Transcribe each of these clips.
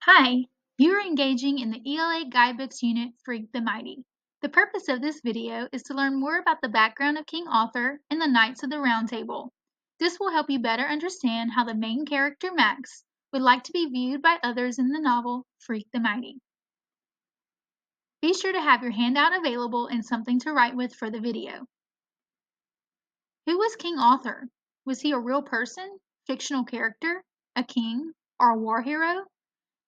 Hi, you are engaging in the ELA Guidebooks unit Freak the Mighty. The purpose of this video is to learn more about the background of King Arthur and the Knights of the Round Table. This will help you better understand how the main character Max would like to be viewed by others in the novel Freak the Mighty. Be sure to have your handout available and something to write with for the video. Who was King Arthur? Was he a real person, fictional character, a king, or a war hero?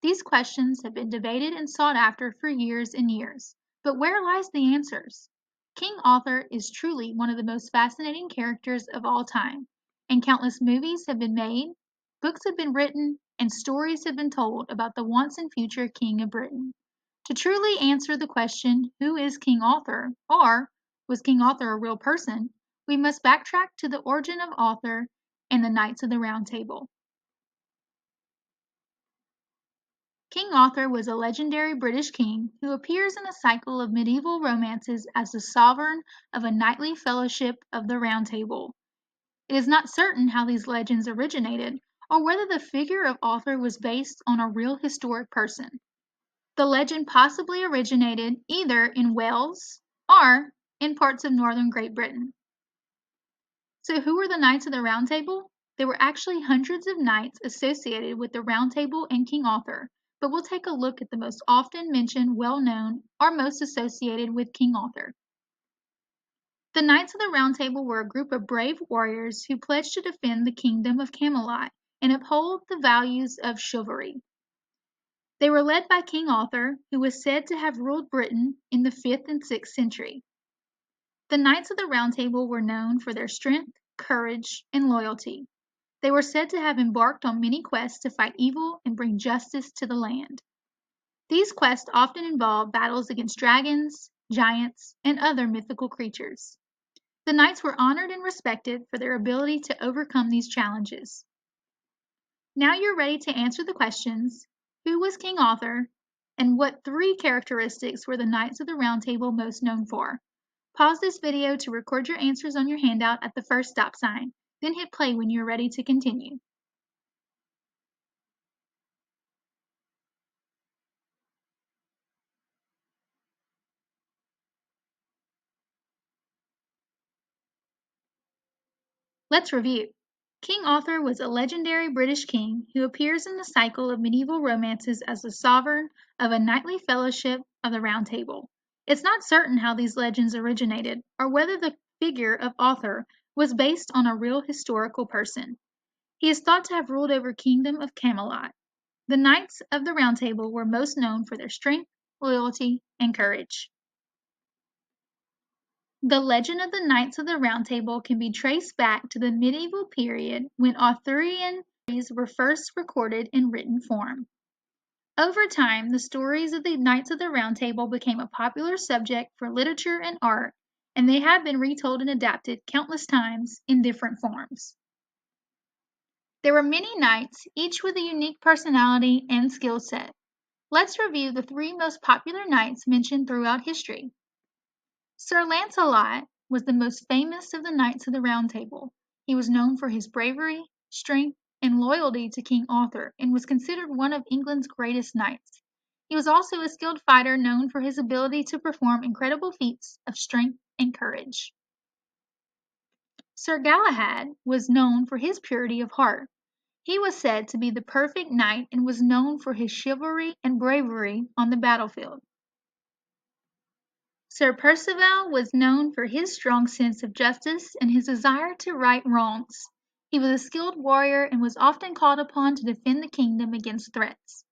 These questions have been debated and sought after for years and years, but where lies the answers? King Arthur is truly one of the most fascinating characters of all time, and countless movies have been made, books have been written, and stories have been told about the once and future King of Britain. To truly answer the question, who is King Arthur, or was King Arthur a real person, we must backtrack to the origin of Arthur and the Knights of the Round Table. King Arthur was a legendary British king who appears in a cycle of medieval romances as the sovereign of a knightly fellowship of the Round Table. It is not certain how these legends originated or whether the figure of Arthur was based on a real historic person. The legend possibly originated either in Wales or in parts of northern Great Britain. So who were the Knights of the Round Table? There were actually hundreds of knights associated with the Round Table and King Arthur, but we'll take a look at the most often mentioned, well-known, or most associated with King Arthur. The Knights of the Round Table were a group of brave warriors who pledged to defend the kingdom of Camelot and uphold the values of chivalry. They were led by King Arthur, who was said to have ruled Britain in the 5th and 6th century. The Knights of the Round Table were known for their strength, courage, and loyalty. They were said to have embarked on many quests to fight evil and bring justice to the land. These quests often involved battles against dragons, giants, and other mythical creatures. The knights were honored and respected for their ability to overcome these challenges. Now you're ready to answer the questions: who was King Arthur, and what 3 characteristics were the Knights of the Round Table most known for? Pause this video to record your answers on your handout at the first stop sign, then hit play when you're ready to continue. Let's review. King Arthur was a legendary British king who appears in the cycle of medieval romances as the sovereign of a knightly fellowship of the Round Table. It's not certain how these legends originated or whether the figure of Arthur was based on a real historical person. He is thought to have ruled over Kingdom of Camelot. The Knights of the Round Table were most known for their strength, loyalty, and courage. The legend of the Knights of the Round Table can be traced back to the medieval period when Arthurian stories were first recorded in written form. Over time, the stories of the Knights of the Round Table became a popular subject for literature and art, and they have been retold and adapted countless times in different forms. There were many knights, each with a unique personality and skill set. Let's review the 3 most popular knights mentioned throughout history. Sir Lancelot was the most famous of the Knights of the Round Table. He was known for his bravery, strength, and loyalty to King Arthur, and was considered one of England's greatest knights. He was also a skilled fighter known for his ability to perform incredible feats of strength and courage. Sir Galahad was known for his purity of heart. He was said to be the perfect knight and was known for his chivalry and bravery on the battlefield. Sir Percival was known for his strong sense of justice and his desire to right wrongs. He was a skilled warrior and was often called upon to defend the kingdom against threats.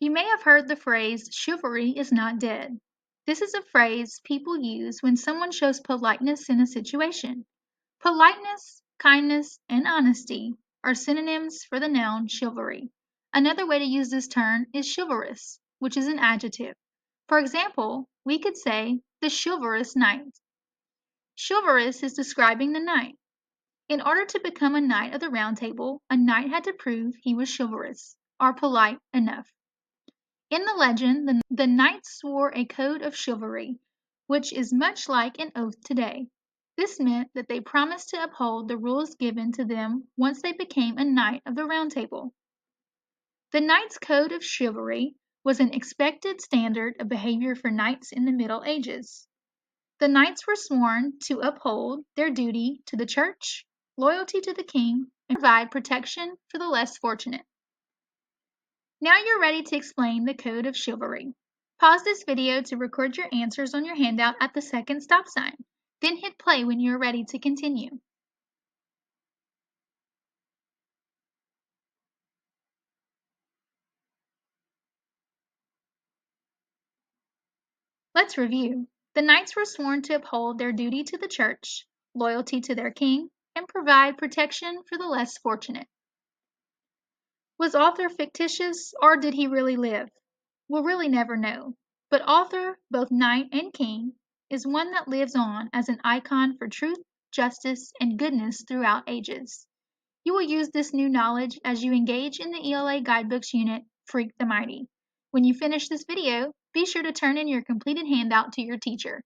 You may have heard the phrase, chivalry is not dead. This is a phrase people use when someone shows politeness in a situation. Politeness, kindness, and honesty are synonyms for the noun chivalry. Another way to use this term is chivalrous, which is an adjective. For example, we could say the chivalrous knight. Chivalrous is describing the knight. In order to become a knight of the Round Table, a knight had to prove he was chivalrous, or polite enough. In the legend, the knights swore a code of chivalry, which is much like an oath today. This meant that they promised to uphold the rules given to them once they became a knight of the Round Table. The Knight's Code of Chivalry was an expected standard of behavior for knights in the Middle Ages. The knights were sworn to uphold their duty to the church, loyalty to the king, and provide protection for the less fortunate. Now you're ready to explain the Code of Chivalry. Pause this video to record your answers on your handout at the second stop sign. Then hit play when you're ready to continue. Let's review. The knights were sworn to uphold their duty to the church, loyalty to their king, and provide protection for the less fortunate. Was Arthur fictitious, or did he really live? We'll really never know. But Arthur, both knight and king, is one that lives on as an icon for truth, justice, and goodness throughout ages. You will use this new knowledge as you engage in the ELA Guidebooks unit, Freak the Mighty. When you finish this video, be sure to turn in your completed handout to your teacher.